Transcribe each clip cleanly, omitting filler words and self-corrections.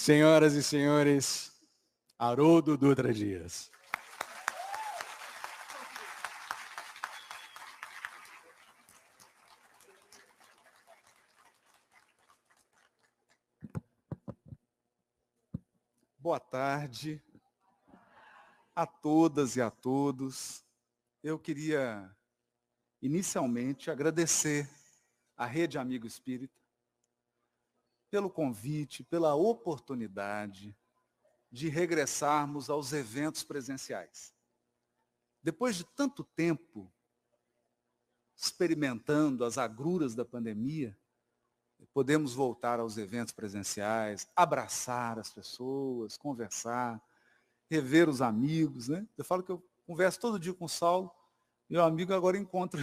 Senhoras e senhores, Haroldo Dutra Dias. Boa tarde a todas e a todos. Eu queria, inicialmente, agradecer à Rede Amigo Espírita pelo convite, pela oportunidade de regressarmos aos eventos presenciais. Depois de tanto tempo experimentando as agruras da pandemia, podemos voltar aos eventos presenciais, abraçar as pessoas, conversar, rever os amigos, né? Eu falo que eu converso todo dia com o Saulo, meu amigo agora encontro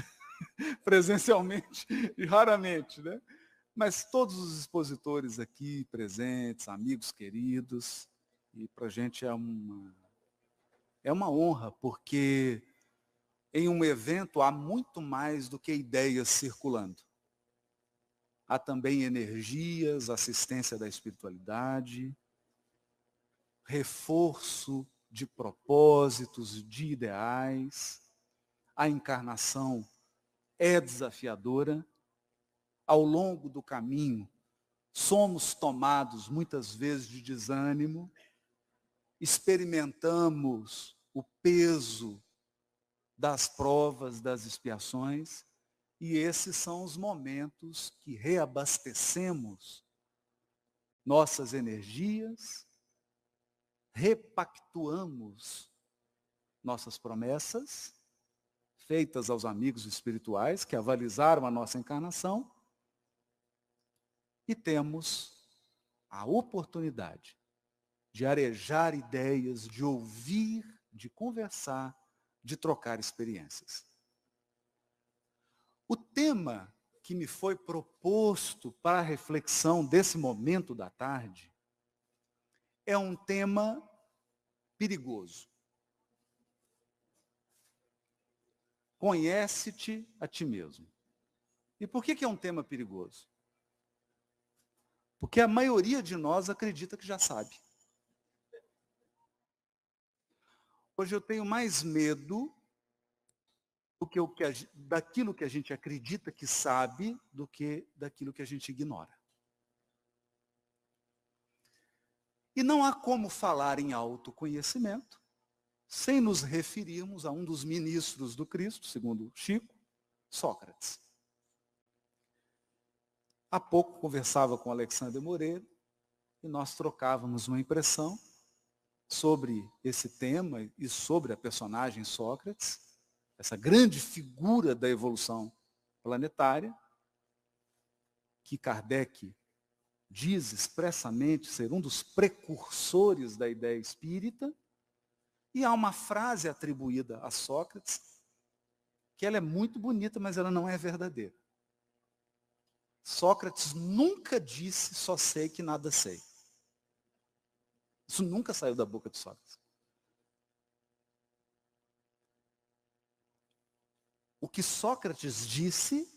presencialmente e raramente, né? Mas todos os expositores aqui presentes, amigos queridos, e para a gente é uma honra, porque em um evento há muito mais do que ideias circulando. Há também energias, assistência da espiritualidade, reforço de propósitos, de ideais. A encarnação é desafiadora. Ao longo do caminho, somos tomados muitas vezes de desânimo, experimentamos o peso das provas, das expiações, e esses são os momentos que reabastecemos nossas energias, repactuamos nossas promessas, feitas aos amigos espirituais que avalizaram a nossa encarnação, e temos a oportunidade de arejar ideias, de ouvir, de conversar, de trocar experiências. O tema que me foi proposto para a reflexão desse momento da tarde é um tema perigoso. Conhece-te a ti mesmo. E por que é um tema perigoso? Porque a maioria de nós acredita que já sabe. Hoje eu tenho mais medo daquilo que a gente acredita que sabe do que daquilo que a gente ignora. E não há como falar em autoconhecimento sem nos referirmos a um dos ministros do Cristo, segundo Chico, Sócrates. Há pouco conversava com Alexandre Moreira e nós trocávamos uma impressão sobre esse tema e sobre a personagem Sócrates, essa grande figura da evolução planetária, que Kardec diz expressamente ser um dos precursores da ideia espírita, e há uma frase atribuída a Sócrates, que ela é muito bonita, mas ela não é verdadeira. Sócrates nunca disse, só sei que nada sei. Isso nunca saiu da boca de Sócrates. O que Sócrates disse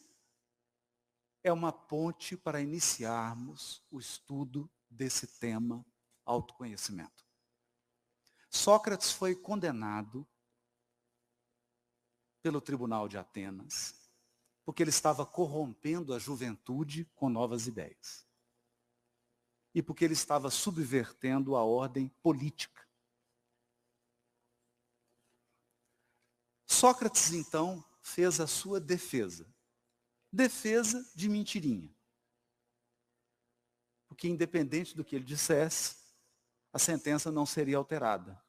é uma ponte para iniciarmos o estudo desse tema, autoconhecimento. Sócrates foi condenado pelo Tribunal de Atenas, porque ele estava corrompendo a juventude com novas ideias. E porque ele estava subvertendo a ordem política. Sócrates, então, fez a sua defesa. Defesa de mentirinha. Porque, independente do que ele dissesse, a sentença não seria alterada.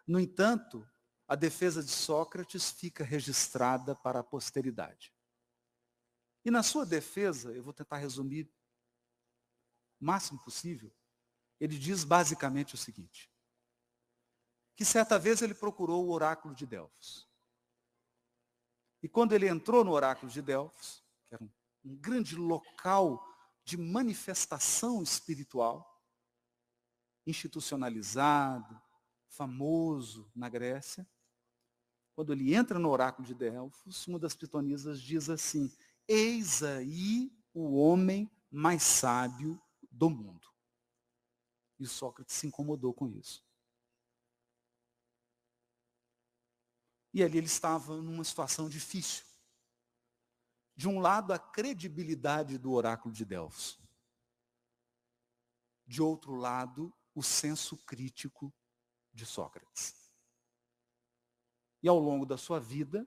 No entanto, a defesa de Sócrates fica registrada para a posteridade. E na sua defesa, eu vou tentar resumir o máximo possível, ele diz basicamente o seguinte: que certa vez ele procurou o oráculo de Delfos. E quando ele entrou no oráculo de Delfos, que era um grande local de manifestação espiritual, institucionalizado, famoso na Grécia, quando ele entra no oráculo de Delfos, uma das pitonisas diz assim: eis aí o homem mais sábio do mundo. E Sócrates se incomodou com isso. E ali ele estava numa situação difícil. De um lado, a credibilidade do oráculo de Delfos. De outro lado, o senso crítico de Sócrates. E ao longo da sua vida,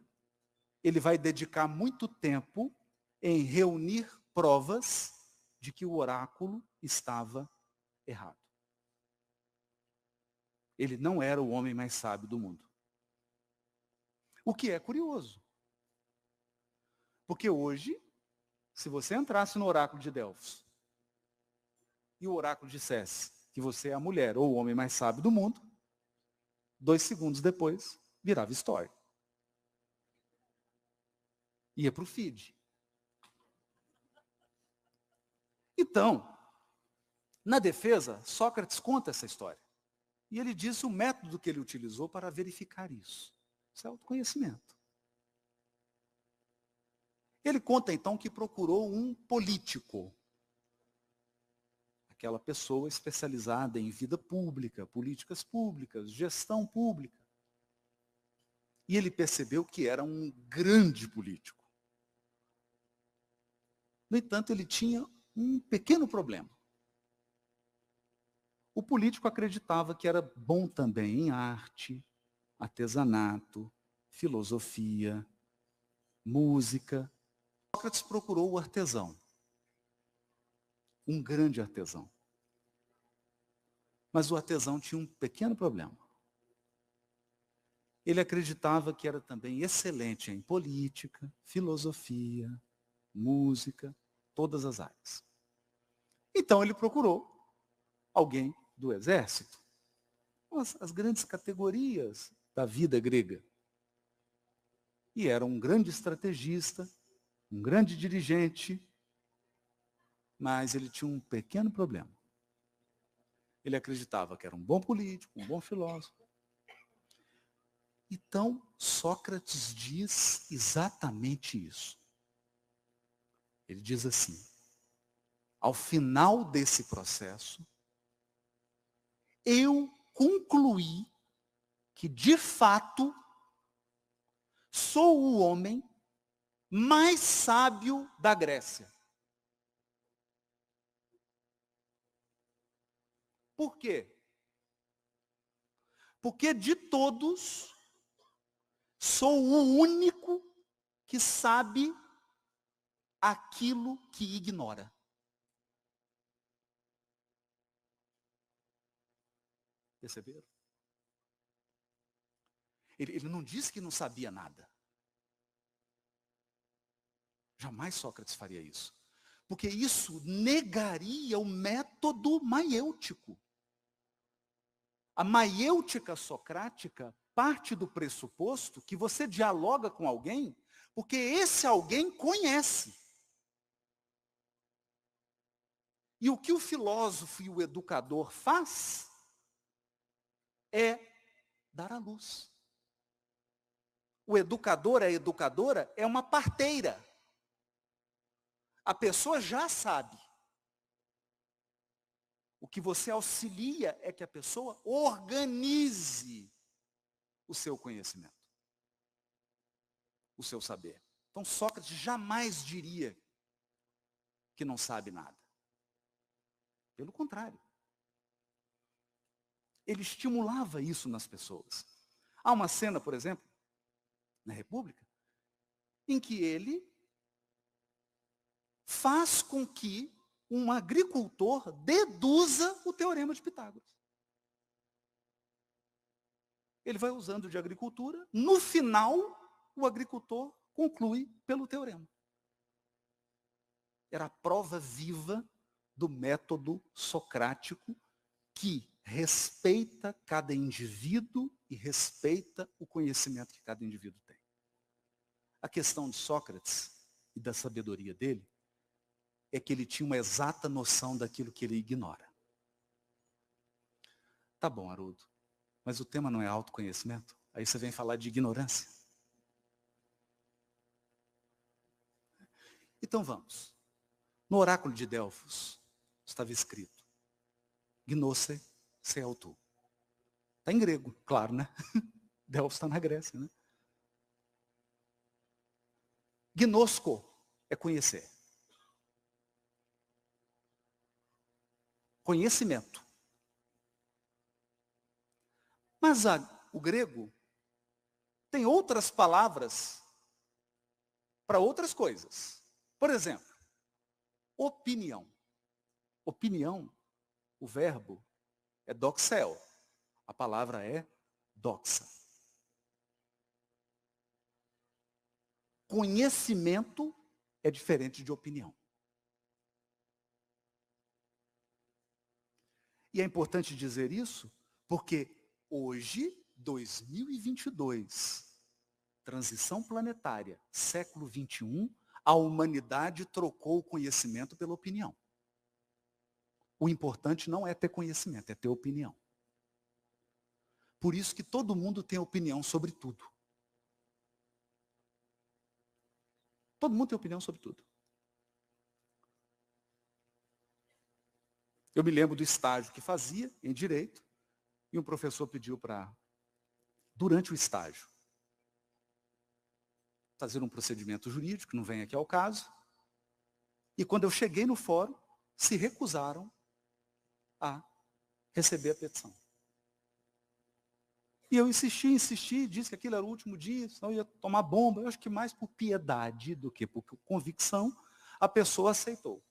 ele vai dedicar muito tempo em reunir provas de que o oráculo estava errado. Ele não era o homem mais sábio do mundo. O que é curioso. Porque hoje, se você entrasse no oráculo de Delfos e o oráculo dissesse que você é a mulher ou o homem mais sábio do mundo, 2 segundos depois, virava história. Ia para o feed. Então, na defesa, Sócrates conta essa história. E ele diz o método que ele utilizou para verificar isso. Isso é autoconhecimento. Ele conta, então, que procurou um político. Aquela pessoa especializada em vida pública, políticas públicas, gestão pública. E ele percebeu que era um grande político. No entanto, ele tinha um pequeno problema. O político acreditava que era bom também em arte, artesanato, filosofia, música. Sócrates procurou o artesão, um grande artesão. Mas o artesão tinha um pequeno problema. Ele acreditava que era também excelente em política, filosofia, música, todas as áreas. Então ele procurou alguém do exército, as grandes categorias da vida grega. E era um grande estrategista, um grande dirigente, mas ele tinha um pequeno problema. Ele acreditava que era um bom político, um bom filósofo. Então, Sócrates diz exatamente isso. Ele diz assim: ao final desse processo, eu concluí que, de fato, sou o homem mais sábio da Grécia. Por quê? Porque de todos, sou o único que sabe aquilo que ignora. Perceberam? Ele não disse que não sabia nada. Jamais Sócrates faria isso. Porque isso negaria o método maiêutico. A maiêutica socrática parte do pressuposto que você dialoga com alguém porque esse alguém conhece. E o que o filósofo e o educador faz é dar à luz. O educador, a educadora, é uma parteira. A pessoa já sabe. O que você auxilia é que a pessoa organize o seu conhecimento, o seu saber. Então, Sócrates jamais diria que não sabe nada. Pelo contrário. Ele estimulava isso nas pessoas. Há uma cena, por exemplo, na República, em que ele faz com que um agricultor deduza o teorema de Pitágoras. Ele vai usando de agricultura, no final, o agricultor conclui pelo teorema. Era a prova viva do método socrático que respeita cada indivíduo e respeita o conhecimento que cada indivíduo tem. A questão de Sócrates e da sabedoria dele é que ele tinha uma exata noção daquilo que ele ignora. Tá bom, Haroldo, mas o tema não é autoconhecimento? Aí você vem falar de ignorância. Então vamos. No oráculo de Delfos estava escrito: Gnose se autu. Está em grego, claro, né? Delfos está na Grécia, né? Gnosco é conhecer. Conhecimento. Mas o grego tem outras palavras para outras coisas. Por exemplo, opinião. Opinião, o verbo é doxel. A palavra é doxa. Conhecimento é diferente de opinião. E é importante dizer isso porque hoje, 2022, transição planetária, século 21, a humanidade trocou o conhecimento pela opinião. O importante não é ter conhecimento, é ter opinião. Por isso que todo mundo tem opinião sobre tudo. Todo mundo tem opinião sobre tudo. Eu me lembro do estágio que fazia em Direito, e um professor pediu para, durante o estágio, fazer um procedimento jurídico, não vem aqui ao caso, e quando eu cheguei no fórum, se recusaram a receber a petição. E eu insisti, disse que aquilo era o último dia, senão eu ia tomar bomba. Eu acho que mais por piedade do que por convicção, a pessoa aceitou.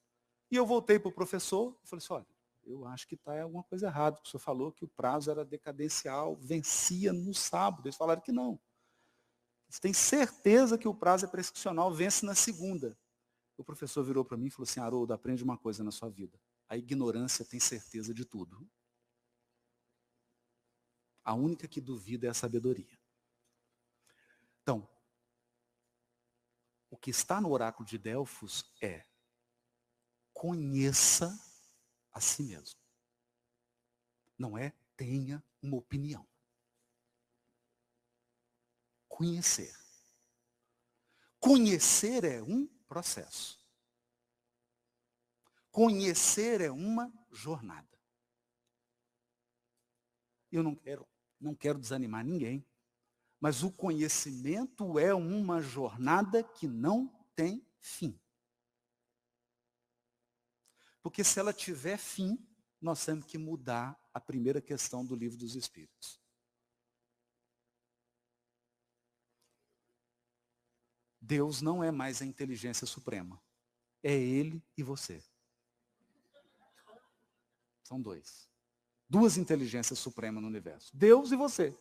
E eu voltei para o professor e falei assim, olha, eu acho que está alguma coisa errada, porque o senhor falou que o prazo era decadencial, vencia no sábado. Eles falaram que não. Você tem certeza que o prazo é prescricional, vence na segunda. O professor virou para mim e falou assim, Haroldo, aprende uma coisa na sua vida. A ignorância tem certeza de tudo. A única que duvida é a sabedoria. Então, o que está no oráculo de Delfos é conheça a si mesmo. Não é tenha uma opinião. Conhecer. Conhecer é um processo. Conhecer é uma jornada. Eu não quero desanimar ninguém, mas o conhecimento é uma jornada que não tem fim. Porque se ela tiver fim, nós temos que mudar a primeira questão do Livro dos Espíritos. Deus não é mais a inteligência suprema. É Ele e você. São dois. Duas inteligências supremas no universo. Deus e você.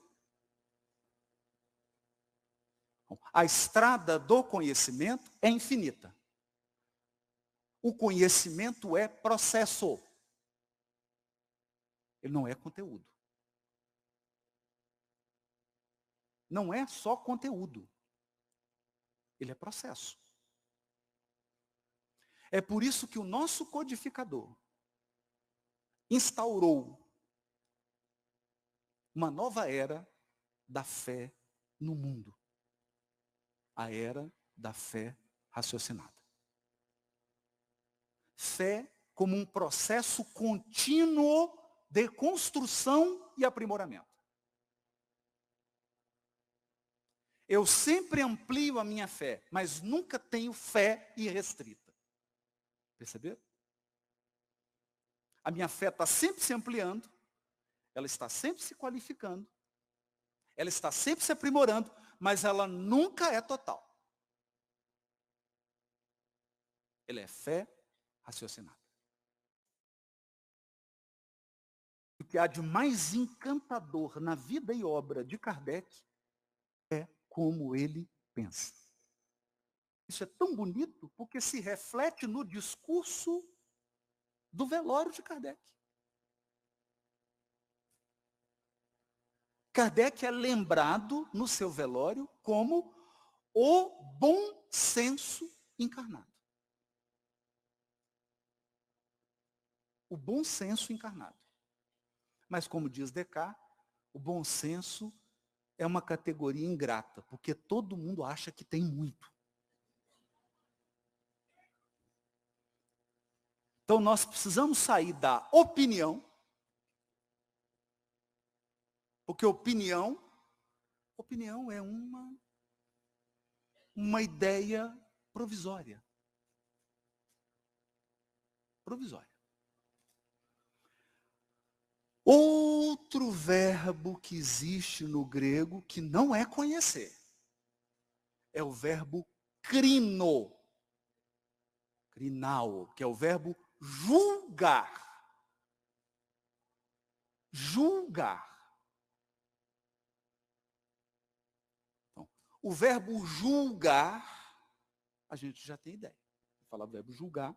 A estrada do conhecimento é infinita. O conhecimento é processo. Ele não é conteúdo. Não é só conteúdo. Ele é processo. É por isso que o nosso codificador instaurou uma nova era da fé no mundo. A era da fé raciocinada. Fé como um processo contínuo de construção e aprimoramento. Eu sempre amplio a minha fé, mas nunca tenho fé irrestrita. Perceberam? A minha fé está sempre se ampliando, ela está sempre se qualificando, ela está sempre se aprimorando, mas ela nunca é total. Ela é fé raciocinada. O que há de mais encantador na vida e obra de Kardec é como ele pensa. Isso é tão bonito porque se reflete no discurso do velório de Kardec. Kardec é lembrado no seu velório como o bom senso encarnado. O bom senso encarnado. Mas como diz Descartes, o bom senso é uma categoria ingrata, porque todo mundo acha que tem muito. Então nós precisamos sair da opinião Porque opinião é uma ideia provisória. Provisória. Outro verbo que existe no grego que não é conhecer é o verbo crino. Crinao, que é o verbo julgar. Julgar. Então, o verbo julgar, a gente já tem ideia. Falar o verbo julgar,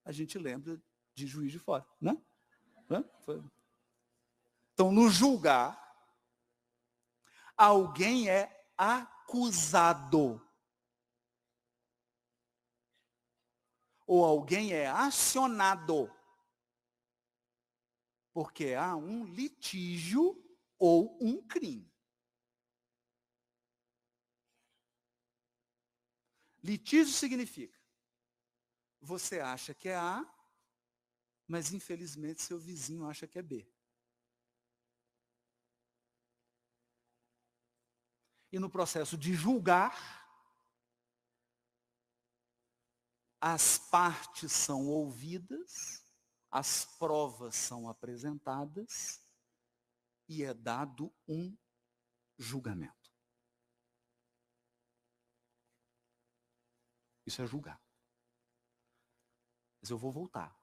a gente lembra de Juiz de Fora, né? Então, no julgar, alguém é acusado. Ou alguém é acionado. Porque há um litígio ou um crime. Litígio significa, você acha que é A, mas infelizmente seu vizinho acha que é B. E no processo de julgar, as partes são ouvidas, as provas são apresentadas e é dado um julgamento. Isso é julgar. Mas eu vou voltar.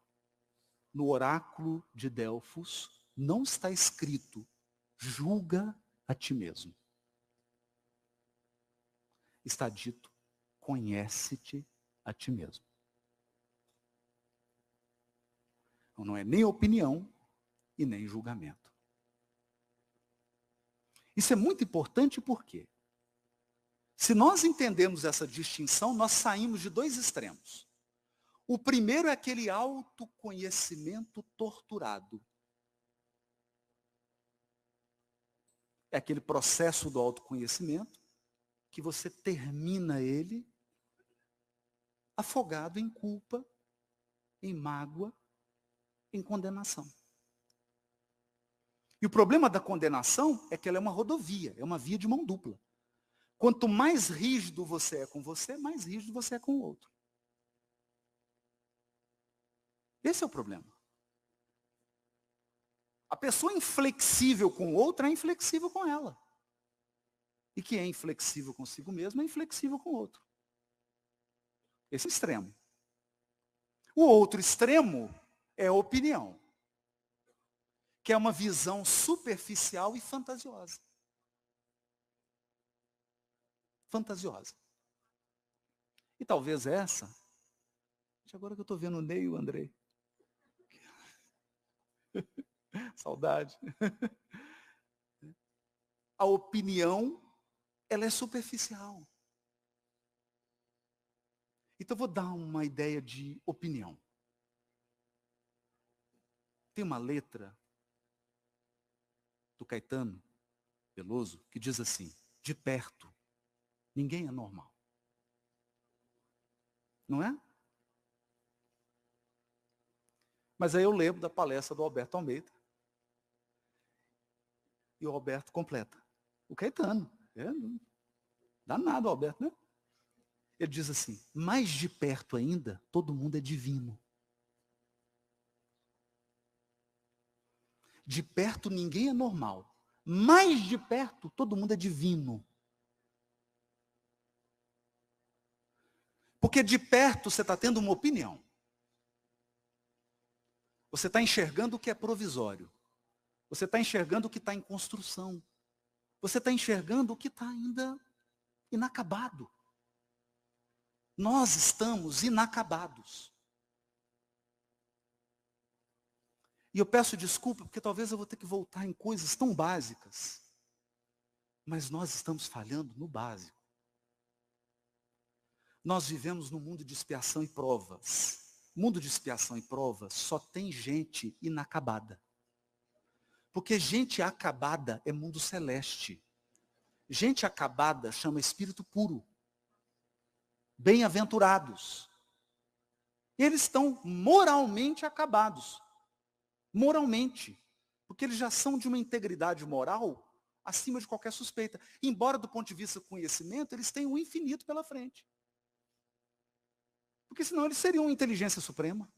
No oráculo de Delfos não está escrito julga a ti mesmo. Está dito conhece-te a ti mesmo. Então não é nem opinião e nem julgamento. Isso é muito importante porque, se nós entendemos essa distinção, nós saímos de dois extremos. O primeiro é aquele autoconhecimento torturado. É aquele processo do autoconhecimento que você termina ele afogado em culpa, em mágoa, em condenação. E o problema da condenação é que ela é uma rodovia, é uma via de mão dupla. Quanto mais rígido você é com você, mais rígido você é com o outro. Esse é o problema. A pessoa inflexível com o outro é inflexível com ela. E quem é inflexível consigo mesmo é inflexível com o outro. Esse é o extremo. O outro extremo é a opinião, que é uma visão superficial e fantasiosa. Fantasiosa. E talvez essa, agora que eu estou vendo o Ney e o Andrei. Saudade. A opinião, ela é superficial. Então, eu vou dar uma ideia de opinião. Tem uma letra do Caetano Veloso que diz assim, de perto, ninguém é normal. Não é? Mas aí eu lembro da palestra do Alberto Almeida. E o Alberto completa. O Caetano. Danado o Alberto, né? Ele diz assim, mais de perto ainda, todo mundo é divino. De perto ninguém é normal. Mais de perto, todo mundo é divino. Porque de perto você está tendo uma opinião. Você está enxergando o que é provisório. Você está enxergando o que está em construção. Você está enxergando o que está ainda inacabado. Nós estamos inacabados. E eu peço desculpa, porque talvez eu vou ter que voltar em coisas tão básicas. Mas nós estamos falhando no básico. Nós vivemos num mundo de expiação e provas. Mundo de expiação e provas só tem gente inacabada. Porque gente acabada é mundo celeste. Gente acabada chama espírito puro. Bem-aventurados. Eles estão moralmente acabados. Moralmente. Porque porque eles já são de uma integridade moral acima de qualquer suspeita. Embora, do ponto de vista do conhecimento, eles tenham o infinito pela frente. Porque senão eles seriam uma inteligência suprema.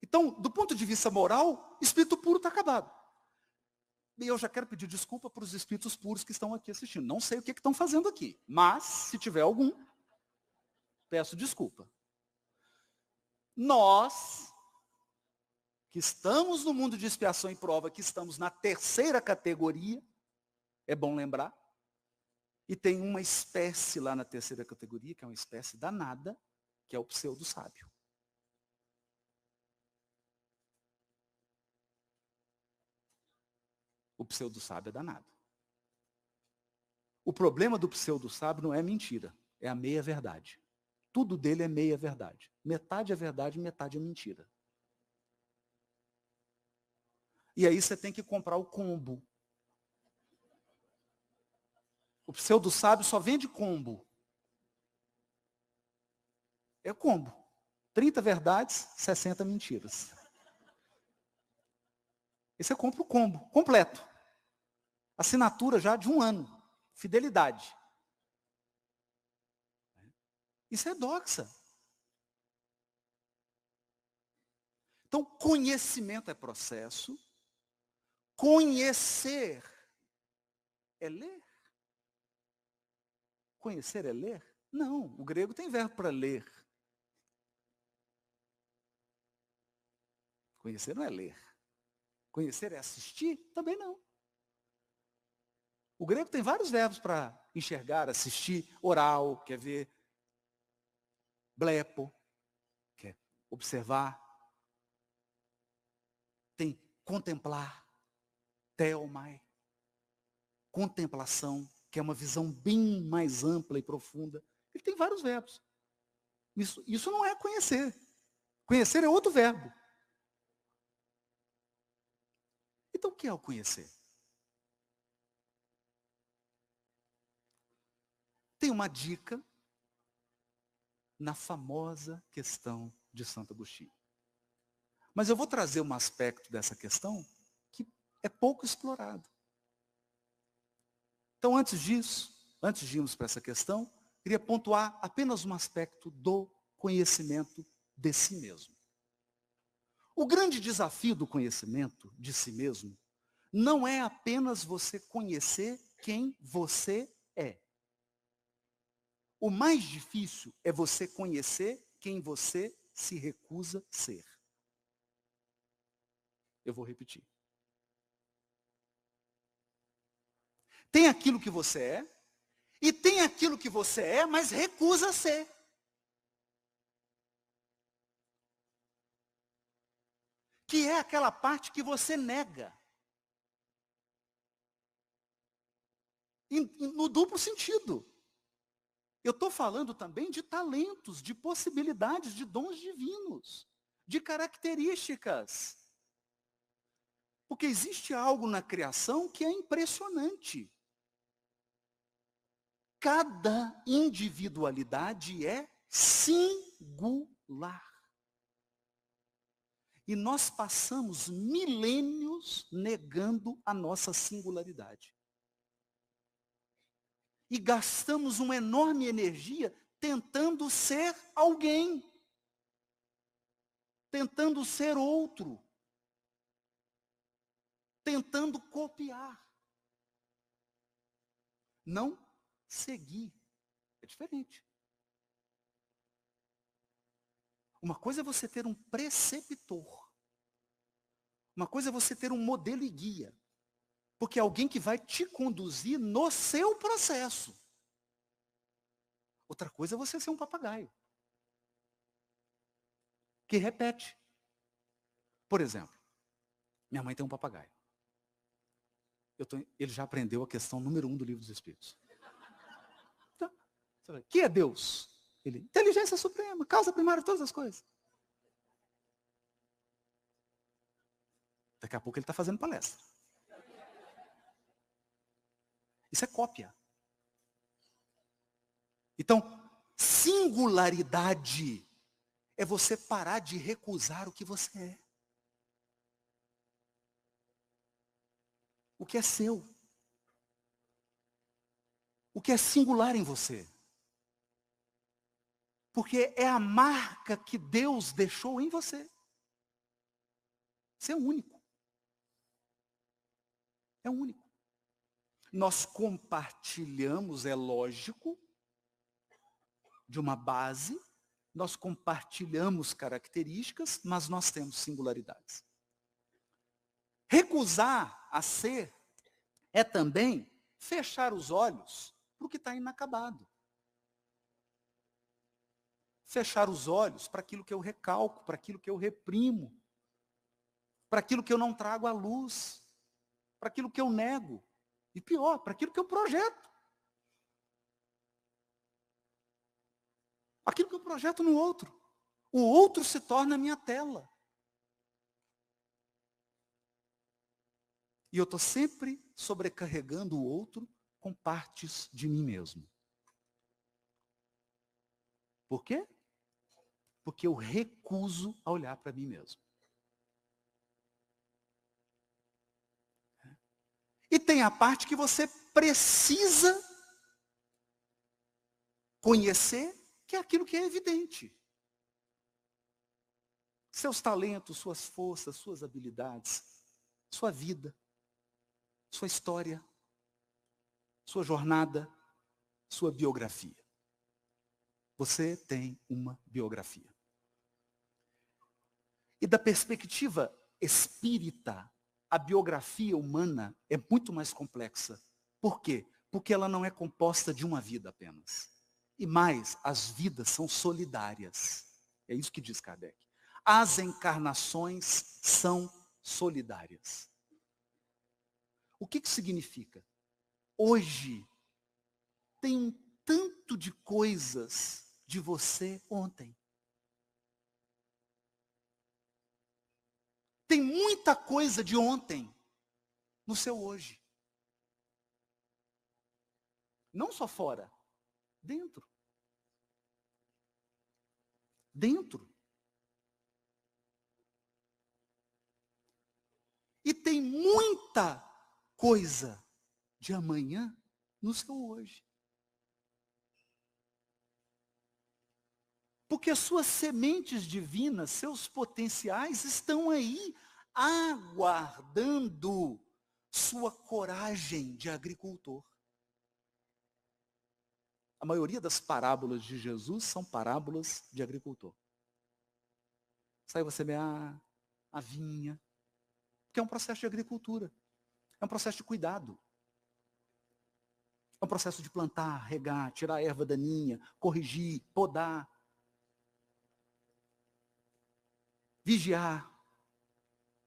Então, do ponto de vista moral, espírito puro está acabado. E eu já quero pedir desculpa para os espíritos puros que estão aqui assistindo. Não sei o que estão fazendo aqui, mas, se tiver algum, peço desculpa. Nós, que estamos no mundo de expiação e prova, que estamos na terceira categoria, é bom lembrar, e tem uma espécie lá na terceira categoria, que é uma espécie danada, que é o pseudo-sábio. O pseudo-sábio é danado. O problema do pseudo-sábio não é mentira, é a meia-verdade. Tudo dele é meia-verdade. Metade é verdade, metade é mentira. E aí você tem que comprar o combo. O pseudo-sábio só vende combo. É combo. 30 verdades, 60 mentiras. E você compra o combo, completo. Assinatura já de 1 ano. Fidelidade. Isso é doxa. Então, conhecimento é processo. Conhecer é ler? Conhecer é ler? Não, o grego tem verbo para ler. Conhecer não é ler. Conhecer é assistir? Também não. O grego tem vários verbos para enxergar, assistir, oral, quer ver, blepo, quer observar. Tem contemplar, theomai, contemplação, que é uma visão bem mais ampla e profunda. Ele tem vários verbos. Isso não é conhecer. Conhecer é outro verbo. Então, o que é o conhecer? Tem uma dica na famosa questão de Santo Agostinho. Mas eu vou trazer um aspecto dessa questão que é pouco explorado. Então, antes disso, antes de irmos para essa questão, queria pontuar apenas um aspecto do conhecimento de si mesmo. O grande desafio do conhecimento de si mesmo não é apenas você conhecer quem você é. O mais difícil é você conhecer quem você se recusa a ser. Eu vou repetir. Tem aquilo que você é, e tem aquilo que você é, mas recusa a ser. Que é aquela parte que você nega. No duplo sentido. Eu estou falando também de talentos, de possibilidades, de dons divinos, de características. Porque existe algo na criação que é impressionante. Cada individualidade é singular. E nós passamos milênios negando a nossa singularidade. E gastamos uma enorme energia tentando ser alguém. Tentando ser outro. Tentando copiar. Não seguir. É diferente. Uma coisa é você ter um preceptor. Uma coisa é você ter um modelo e guia. Porque é alguém que vai te conduzir no seu processo. Outra coisa é você ser um papagaio. Que repete. Por exemplo, minha mãe tem um papagaio. Ele já aprendeu a questão número 1 do Livro dos Espíritos. Então, que é Deus? Ele, inteligência suprema, causa primária de todas as coisas. Daqui a pouco ele está fazendo palestra. Isso é cópia. Então, singularidade é você parar de recusar o que você é. O que é seu. O que é singular em você. Porque é a marca que Deus deixou em você. Você é único. É único. Nós compartilhamos, é lógico, de uma base, nós compartilhamos características, mas nós temos singularidades. Recusar a ser é também fechar os olhos para o que está inacabado. Fechar os olhos para aquilo que eu recalco, para aquilo que eu reprimo, para aquilo que eu não trago à luz, para aquilo que eu nego. E pior, para aquilo que eu projeto. Aquilo que eu projeto no outro. O outro se torna a minha tela. E eu estou sempre sobrecarregando o outro com partes de mim mesmo. Por quê? Porque eu recuso a olhar para mim mesmo. E tem a parte que você precisa conhecer, que é aquilo que é evidente. Seus talentos, suas forças, suas habilidades, sua vida, sua história, sua jornada, sua biografia. Você tem uma biografia. E da perspectiva espírita, a biografia humana é muito mais complexa. Por quê? Porque ela não é composta de uma vida apenas. E mais, as vidas são solidárias. É isso que diz Kardec. As encarnações são solidárias. O que significa? Hoje tem um tanto de coisas de você ontem. Tem muita coisa de ontem no seu hoje. Não só fora, dentro. Dentro. E tem muita coisa de amanhã no seu hoje. Porque as suas sementes divinas, seus potenciais estão aí, aguardando sua coragem de agricultor. A maioria das parábolas de Jesus são parábolas de agricultor. Saiu a semear a vinha, que é um processo de agricultura. É um processo de cuidado. É um processo de plantar, regar, tirar a erva daninha, corrigir, podar. Vigiar.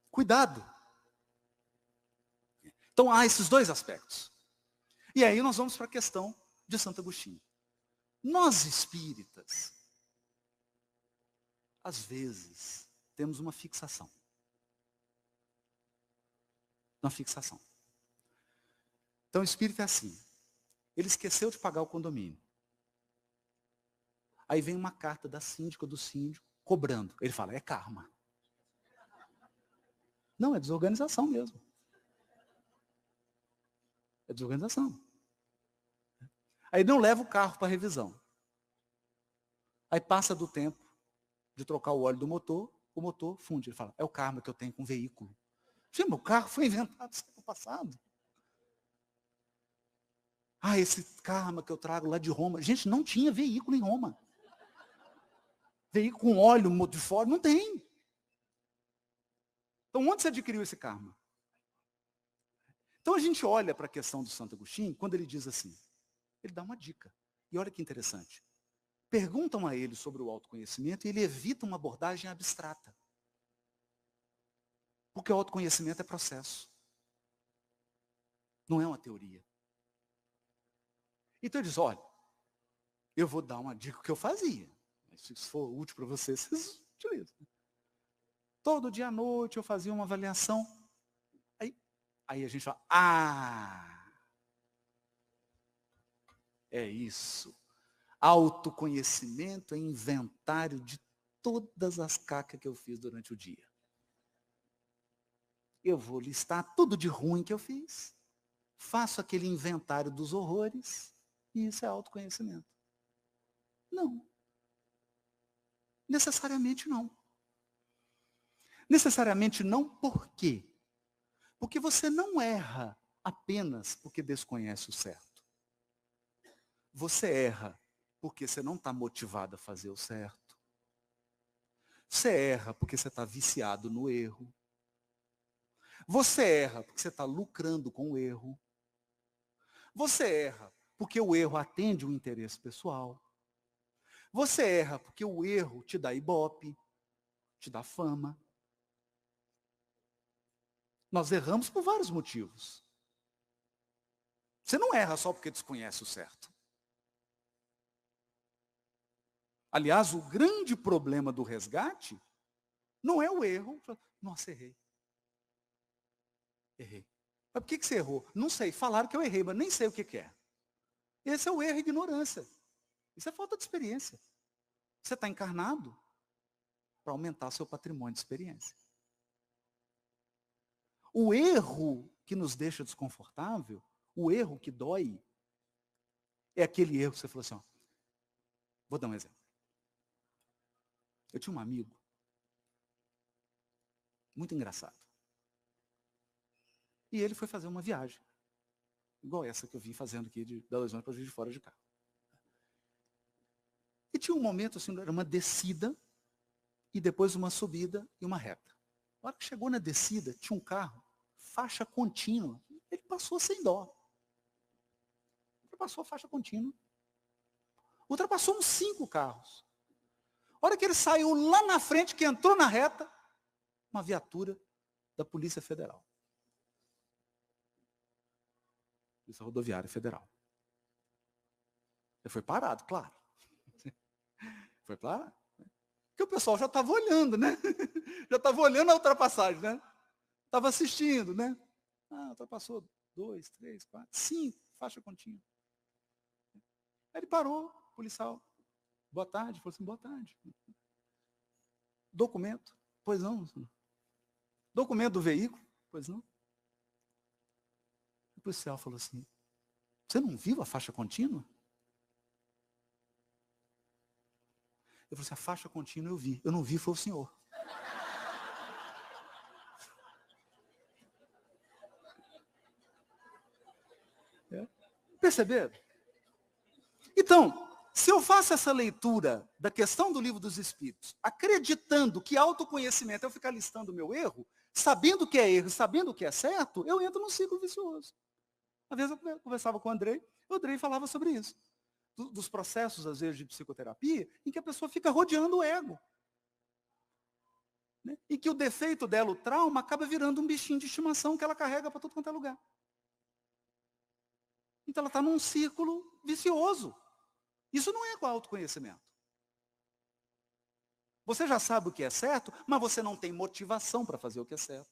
Cuidado. Então há esses dois aspectos. E aí nós vamos para a questão de Santo Agostinho. Nós espíritas, às vezes, temos uma fixação. Uma fixação. Então o espírito é assim. Ele esqueceu de pagar o condomínio. Aí vem uma carta da síndica, do síndico, cobrando. Ele fala, é karma. Não, é desorganização mesmo. É desorganização. Aí não leva o carro para revisão. Aí passa do tempo de trocar o óleo do motor, o motor funde. Ele fala, é o karma que eu tenho com o veículo. Gente, meu carro foi inventado no século passado. Ah, esse karma que eu trago lá de Roma. Gente, não tinha veículo em Roma. Veículo com óleo de fora, não tem. Então, onde você adquiriu esse karma? Então, a gente olha para a questão do Santo Agostinho, quando ele diz assim, ele dá uma dica. E olha que interessante. Perguntam a ele sobre o autoconhecimento e ele evita uma abordagem abstrata. Porque o autoconhecimento é processo. Não é uma teoria. Então ele diz, olha, eu vou dar uma dica que eu fazia. Mas se isso for útil para vocês, vocês utilizam. Todo dia à noite eu fazia uma avaliação. Aí a gente fala, é isso. Autoconhecimento é inventário de todas as cacas que eu fiz durante o dia. Eu vou listar tudo de ruim que eu fiz, faço aquele inventário dos horrores, e isso é autoconhecimento. Não. Necessariamente não. Necessariamente não por quê? Porque você não erra apenas porque desconhece o certo. Você erra porque você não está motivado a fazer o certo. Você erra porque você está viciado no erro. Você erra porque você está lucrando com o erro. Você erra porque o erro atende o interesse pessoal. Você erra porque o erro te dá ibope, te dá fama. Nós erramos por vários motivos. Você não erra só porque desconhece o certo. Aliás, o grande problema do resgate não é o erro. Nossa, errei. Errei. Mas por que você errou? Não sei. Falaram que eu errei, mas nem sei o que é. Esse é o erro e ignorância. Isso é falta de experiência. Você está encarnado para aumentar seu patrimônio de experiência. O erro que nos deixa desconfortável, o erro que dói, é aquele erro que você falou assim, ó, vou dar um exemplo. Eu tinha um amigo, muito engraçado. E ele foi fazer uma viagem, igual essa que eu vim fazendo aqui de Belo Horizonte para Juiz de Fora de carro. E tinha um momento, assim, era uma descida, e depois uma subida e uma reta. Na hora que chegou na descida, tinha um carro, faixa contínua. Ele passou sem dó. Ultrapassou a faixa contínua. Ultrapassou uns 5 carros. A hora que ele saiu lá na frente, que entrou na reta, uma viatura da Polícia Federal. Polícia Rodoviária Federal. Ele foi parado, claro. Foi parado. Porque o pessoal já estava olhando, né? Já estava olhando a ultrapassagem, né? Estava assistindo, né? Ah, ultrapassou 2, 3, 4, 5, faixa contínua. Aí ele parou, policial. Boa tarde. Falou assim, boa tarde. Documento? Pois não. Documento do veículo? Pois não. O policial falou assim, você não viu a faixa contínua? Eu falei assim, a faixa contínua eu vi. Eu não vi, foi o senhor. É. Perceberam? Então, se eu faço essa leitura da questão do Livro dos Espíritos, acreditando que autoconhecimento é eu ficar listando o meu erro, sabendo que é erro, sabendo que é certo, eu entro num ciclo vicioso. Às vezes eu conversava com o Andrei falava sobre isso. Dos processos, às vezes, de psicoterapia, em que a pessoa fica rodeando o ego. Né? E que o defeito dela, o trauma, acaba virando um bichinho de estimação que ela carrega para tudo quanto é lugar. Então ela está num círculo vicioso. Isso não é com autoconhecimento. Você já sabe o que é certo, mas você não tem motivação para fazer o que é certo.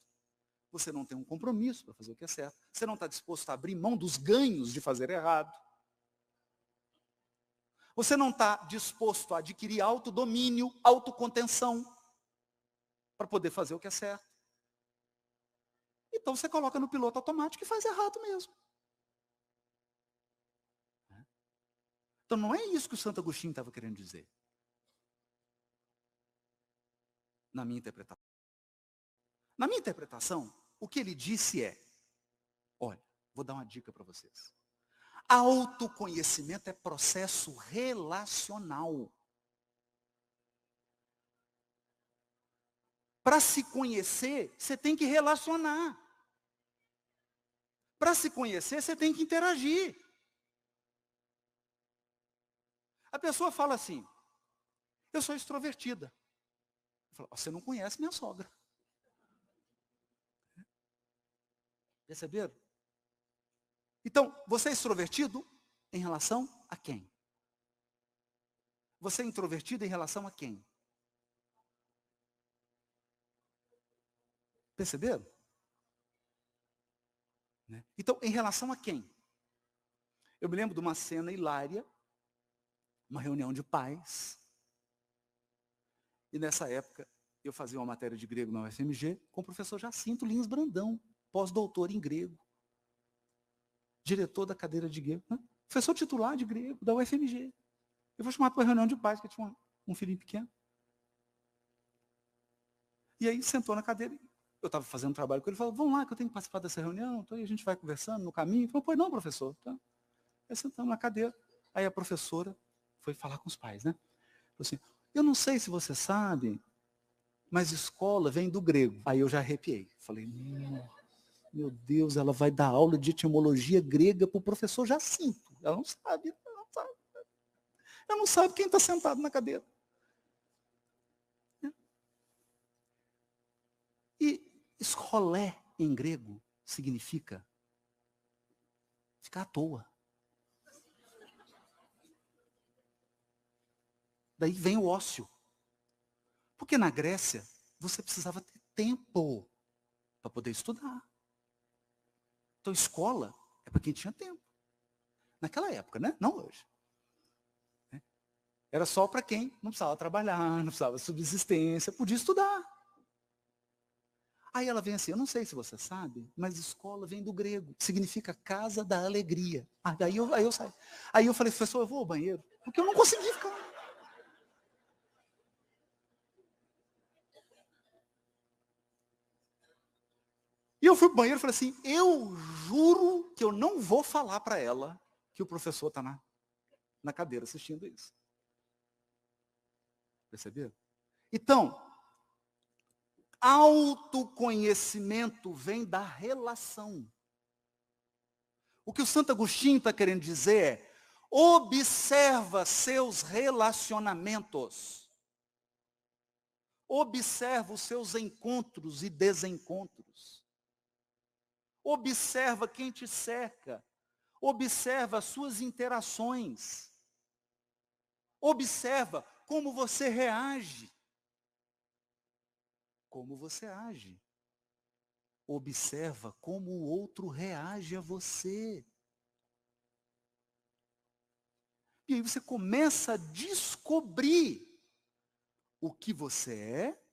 Você não tem um compromisso para fazer o que é certo. Você não está disposto a abrir mão dos ganhos de fazer errado. Você não está disposto a adquirir autodomínio, autocontenção, para poder fazer o que é certo. Então você coloca no piloto automático e faz errado mesmo. Então não é isso que o Santo Agostinho estava querendo dizer. Na minha interpretação. Na minha interpretação, o que ele disse é, olha, vou dar uma dica para vocês. Autoconhecimento é processo relacional. Para se conhecer, você tem que relacionar. Para se conhecer, você tem que interagir. A pessoa fala assim, eu sou extrovertida. Eu falo, você não conhece minha sogra. Perceberam? Então, você é extrovertido em relação a quem? Você é introvertido em relação a quem? Perceberam? Né? Então, em relação a quem? Eu me lembro de uma cena hilária, uma reunião de pais, E nessa época, eu fazia uma matéria de grego na UFMG com o professor Jacinto Lins Brandão, pós-doutor em grego, diretor da cadeira de grego, né? Professor titular de grego da UFMG. Eu fui chamado para a reunião de pais, que tinha um filhinho pequeno. E aí sentou na cadeira, eu estava fazendo um trabalho com ele, falou, vamos lá, que eu tenho que participar dessa reunião, então aí a gente vai conversando no caminho. Ele falou, pois não, professor. Então, aí sentamos na cadeira, aí a professora foi falar com os pais, né? Falou assim, eu não sei se você sabe, mas escola vem do grego. Aí eu já arrepiei. Falei, meu Deus, ela vai dar aula de etimologia grega para o professor Jacinto. Ela não sabe, ela não sabe. Ela não sabe quem está sentado na cadeira. E escolé em grego significa ficar à toa. Daí vem o ócio. Porque na Grécia, você precisava ter tempo para poder estudar. Então, escola é para quem tinha tempo. Naquela época, né? Não hoje. Era só para quem não precisava trabalhar, não precisava de subsistência, podia estudar. Aí ela vem assim, eu não sei se você sabe, mas escola vem do grego, que significa casa da alegria. Aí eu saí. Aí eu falei, professor, eu vou ao banheiro, porque eu não consegui ficar. E eu fui pro banheiro e falei assim, eu juro que eu não vou falar para ela que o professor está na cadeira assistindo isso. Perceberam? Então, autoconhecimento vem da relação. O que o Santo Agostinho está querendo dizer é, observa seus relacionamentos. Observa os seus encontros e desencontros. Observa quem te cerca. Observa as suas interações. Observa como você reage. Como você age. Observa como o outro reage a você. E aí você começa a descobrir o que você é,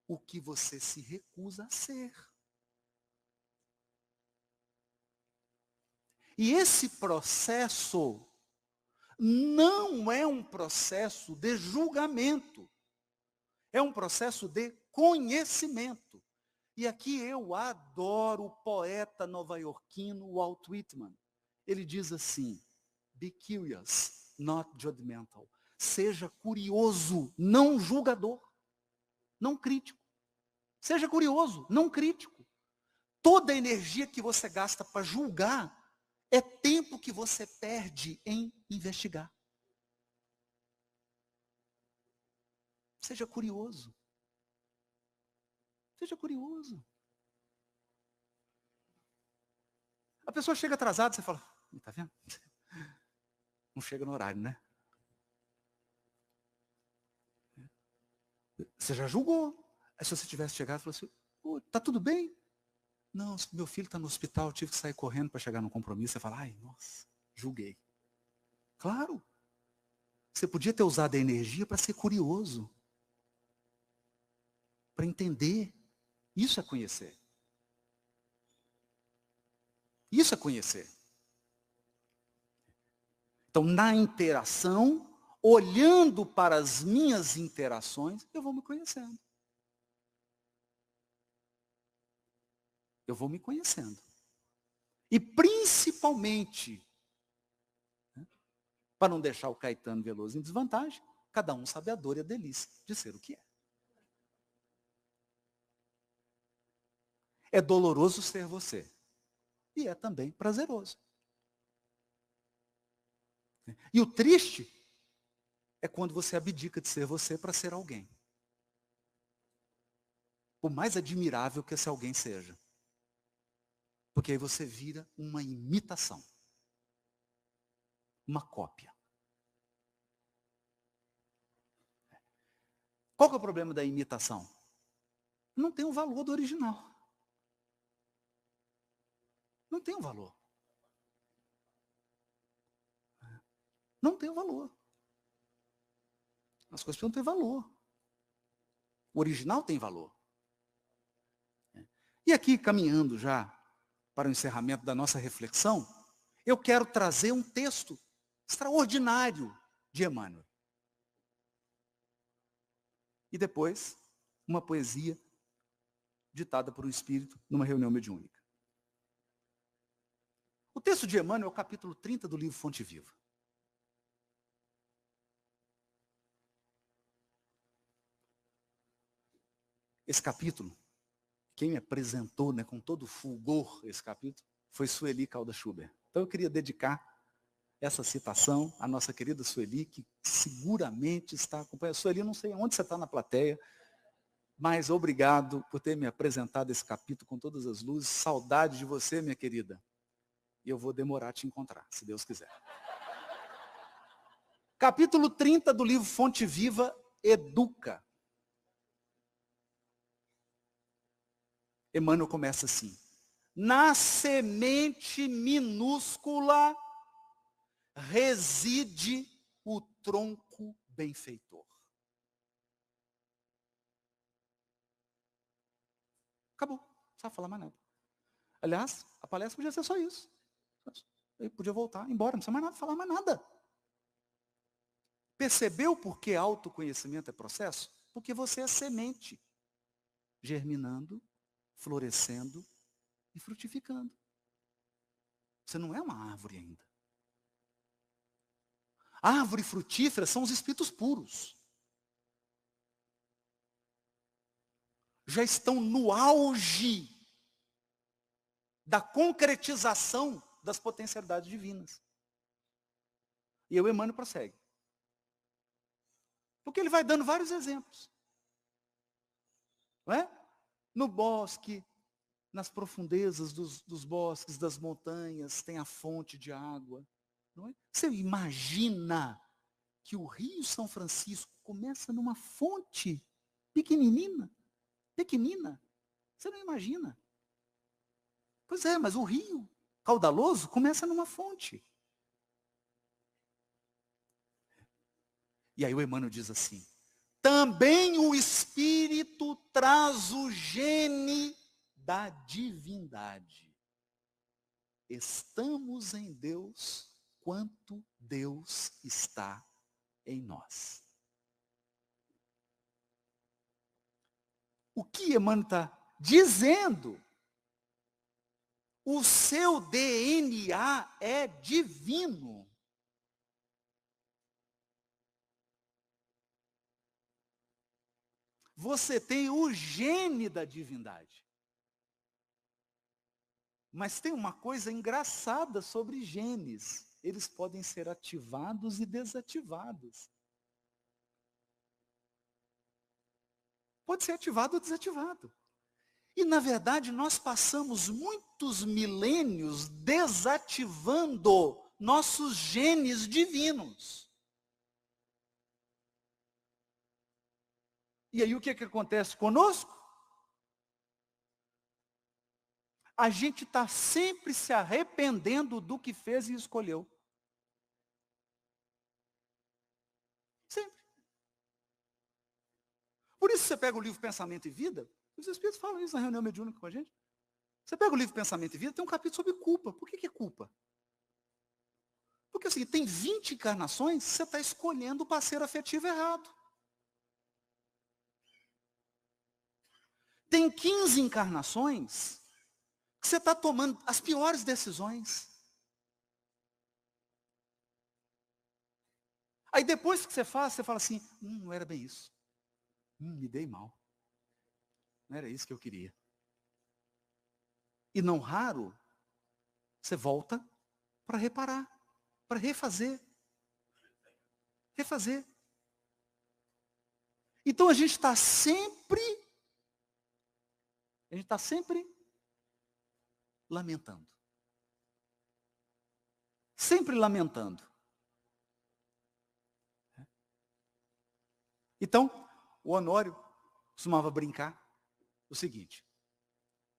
o que você se recusa a ser. E esse processo não é um processo de julgamento. É um processo de conhecimento. E aqui eu adoro o poeta nova-iorquino Walt Whitman. Ele diz assim, be curious, not judgmental. Seja curioso, não julgador, não crítico. Seja curioso, não crítico. Toda a energia que você gasta para julgar é tempo que você perde em investigar. Seja curioso. Seja curioso. A pessoa chega atrasada, você fala, tá vendo? Não chega no horário, né? Você já julgou. Aí se você tivesse chegado e falou assim, tá tudo bem? Não, meu filho está no hospital, eu tive que sair correndo para chegar no compromisso. Você fala, ai, nossa, julguei. Claro. Você podia ter usado a energia para ser curioso. Para entender. Isso é conhecer. Isso é conhecer. Então, na interação, olhando para as minhas interações, eu vou me conhecendo. Eu vou me conhecendo. E principalmente, né, para não deixar o Caetano Veloso em desvantagem, cada um sabe a dor e a delícia de ser o que é. É doloroso ser você. E é também prazeroso. E o triste é quando você abdica de ser você para ser alguém. Por mais admirável que esse alguém seja. Porque aí você vira uma imitação. Uma cópia. Qual que é o problema da imitação? Não tem o valor do original. Não tem o valor. Não tem o valor. As coisas precisam ter valor. O original tem valor. E aqui, caminhando já para o encerramento da nossa reflexão, eu quero trazer um texto extraordinário de Emmanuel. E depois, uma poesia ditada por um espírito numa reunião mediúnica. O texto de Emmanuel é o capítulo 30 do livro Fonte Viva. Esse capítulo, quem me apresentou, né, com todo fulgor esse capítulo, foi Sueli Caldas Schubert. Então eu queria dedicar essa citação à nossa querida Sueli, que seguramente está acompanhando. Sueli, não sei onde você está na plateia, mas obrigado por ter me apresentado esse capítulo com todas as luzes. Saudade de você, minha querida. E eu vou demorar a te encontrar, se Deus quiser. Capítulo 30 do livro Fonte Viva, Educa. Emmanuel começa assim: na semente minúscula reside o tronco benfeitor. Acabou, não precisa falar mais nada. Aliás, a palestra podia ser só isso. Ele podia voltar, embora, não precisa mais nada, falar mais nada. Percebeu por que autoconhecimento é processo? Porque você é semente, germinando, florescendo e frutificando. Você não é uma árvore ainda. A árvore frutífera são os espíritos puros. Já estão no auge da concretização das potencialidades divinas. E o Emmanuel prossegue. Porque ele vai dando vários exemplos. Não é? No bosque, nas profundezas dos bosques, das montanhas, tem a fonte de água. Não é? Você imagina que o Rio São Francisco começa numa fonte pequenina? Você não imagina. Pois é, mas o rio caudaloso começa numa fonte. E aí o Emmanuel diz assim: também o Espírito traz o gene da divindade. Estamos em Deus quanto Deus está em nós. O que Emmanuel está dizendo? O seu DNA é divino. Você tem o gene da divindade. Mas tem uma coisa engraçada sobre genes. Eles podem ser ativados e desativados. Pode ser ativado ou desativado. E, na verdade, nós passamos muitos milênios desativando nossos genes divinos. E aí o que acontece conosco? A gente está sempre se arrependendo do que fez e escolheu. Sempre. Por isso você pega o livro Pensamento e Vida, os Espíritos falam isso na reunião mediúnica com a gente. Você pega o livro Pensamento e Vida, tem um capítulo sobre culpa. Por que é culpa? Porque assim, tem 20 encarnações, você está escolhendo o parceiro afetivo errado. Tem 15 encarnações que você está tomando as piores decisões. Aí depois que você fala assim, não era bem isso. Me dei mal. Não era isso que eu queria. E não raro, você volta para reparar, para refazer. Refazer. Então a gente está sempre lamentando. Sempre lamentando. Então, o Honório costumava brincar o seguinte: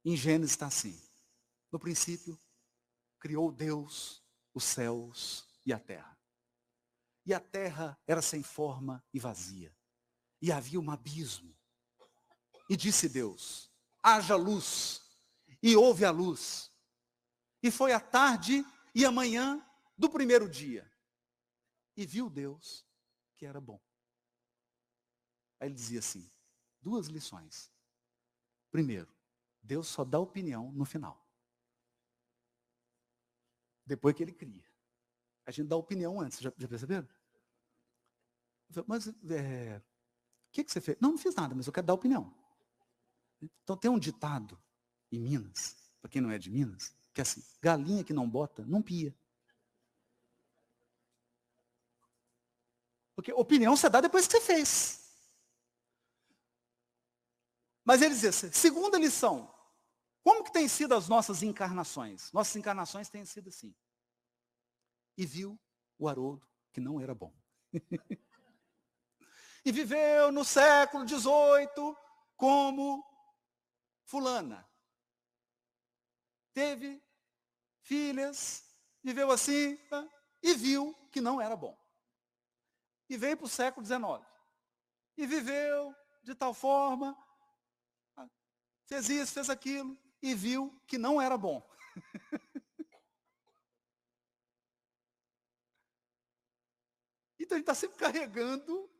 em Gênesis está assim: no princípio, criou Deus os céus e a terra. E a terra era sem forma e vazia. E havia um abismo E disse Deus, haja luz, e houve a luz. E foi a tarde e a manhã do primeiro dia. E viu Deus que era bom. Aí ele dizia assim, 2 lições. Primeiro, Deus só dá opinião no final. Depois que ele cria. A gente dá opinião antes, já perceberam? Mas, o que você fez? Não fiz nada, mas eu quero dar opinião. Então tem um ditado em Minas, para quem não é de Minas, que é assim, galinha que não bota, não pia. Porque opinião você dá depois que você fez. Mas ele diz assim, segunda lição, como que tem sido as nossas encarnações? Nossas encarnações têm sido assim. E viu o Haroldo que não era bom. E viveu no século XVIII como fulana. Teve filhas, viveu assim, e viu que não era bom. E veio para o século XIX. E viveu de tal forma, fez isso, fez aquilo, e viu que não era bom. Então ele está sempre carregando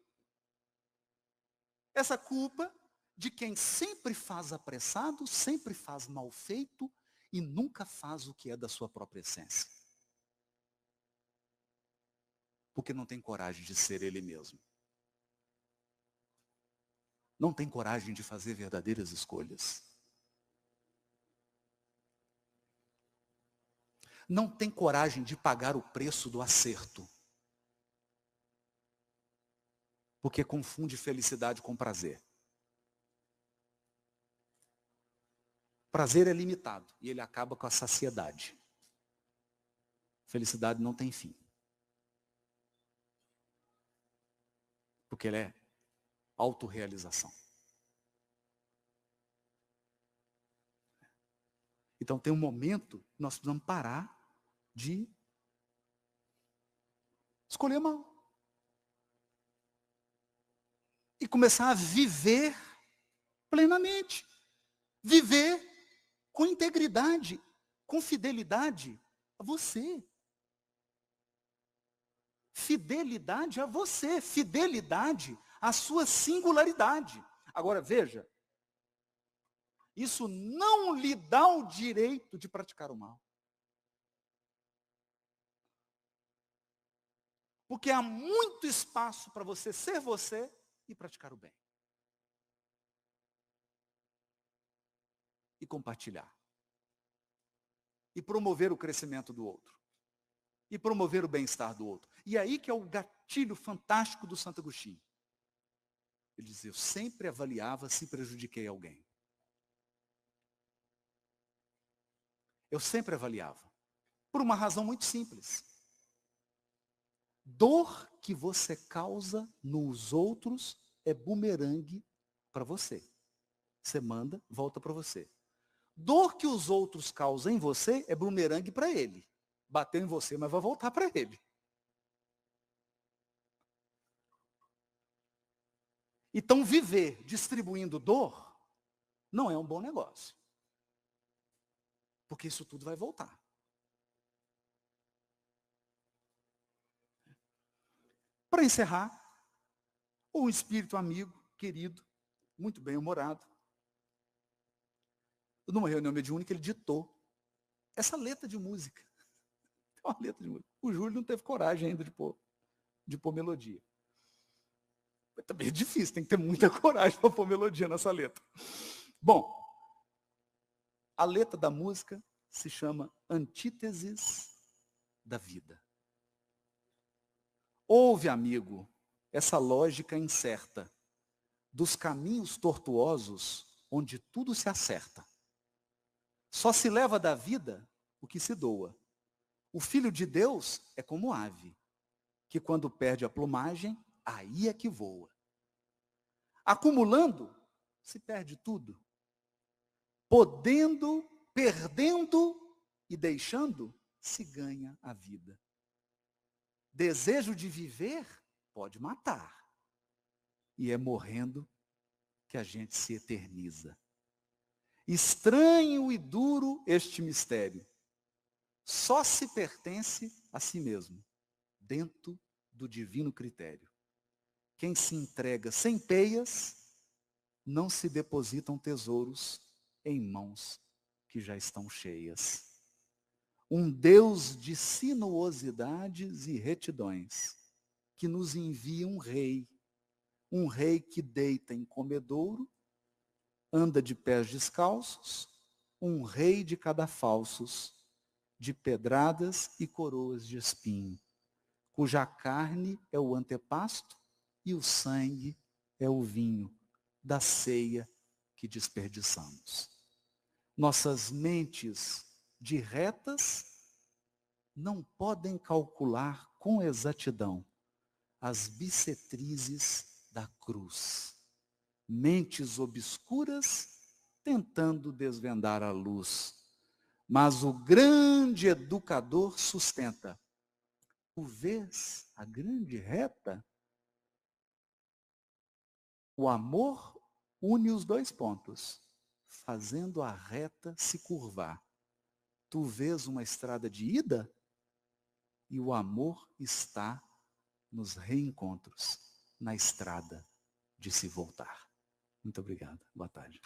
essa culpa de quem sempre faz apressado, sempre faz mal feito e nunca faz o que é da sua própria essência. Porque não tem coragem de ser ele mesmo. Não tem coragem de fazer verdadeiras escolhas. Não tem coragem de pagar o preço do acerto. Porque confunde felicidade com prazer. Prazer é limitado e ele acaba com a saciedade. Felicidade não tem fim. Porque ele é autorrealização. Então tem um momento que nós precisamos parar de escolher mal. E começar a viver plenamente. Viver com integridade, com fidelidade a você. Fidelidade a você, fidelidade à sua singularidade. Agora veja, isso não lhe dá o direito de praticar o mal. Porque há muito espaço para você ser você e praticar o bem. E compartilhar. E promover o crescimento do outro. E promover o bem-estar do outro. E aí que é o gatilho fantástico do Santo Agostinho. Ele diz, eu sempre avaliava se prejudiquei alguém. Eu sempre avaliava. Por uma razão muito simples. Dor que você causa nos outros é bumerangue para você. Você manda, volta para você. Dor que os outros causam em você é bumerangue para ele. Bateu em você, mas vai voltar para ele. Então, viver distribuindo dor não é um bom negócio. Porque isso tudo vai voltar. Para encerrar, um espírito amigo, querido, muito bem-humorado, numa reunião mediúnica, ele ditou essa letra de música. Uma letra de música. O Júlio não teve coragem ainda de pôr melodia. Mas também é difícil, tem que ter muita coragem para pôr melodia nessa letra. Bom, a letra da música se chama Antíteses da Vida. Ouve, amigo, essa lógica incerta dos caminhos tortuosos onde tudo se acerta. Só se leva da vida o que se doa. O filho de Deus é como ave, que quando perde a plumagem, aí é que voa. Acumulando, se perde tudo. Podendo, perdendo e deixando, se ganha a vida. Desejo de viver pode matar. E é morrendo que a gente se eterniza. Estranho e duro este mistério. Só se pertence a si mesmo, dentro do divino critério. Quem se entrega sem peias, não se depositam tesouros em mãos que já estão cheias. Um Deus de sinuosidades e retidões, que nos envia um rei que deita em comedouro, anda de pés descalços, um rei de cadafalsos, de pedradas e coroas de espinho, cuja carne é o antepasto e o sangue é o vinho da ceia que desperdiçamos. Nossas mentes de retas não podem calcular com exatidão as bissetrizes da cruz. Mentes obscuras tentando desvendar a luz. Mas o grande educador sustenta. Tu vês a grande reta? O amor une os dois pontos, fazendo a reta se curvar. Tu vês uma estrada de ida? E o amor está nos reencontros, na estrada de se voltar. Muito obrigado. Boa tarde.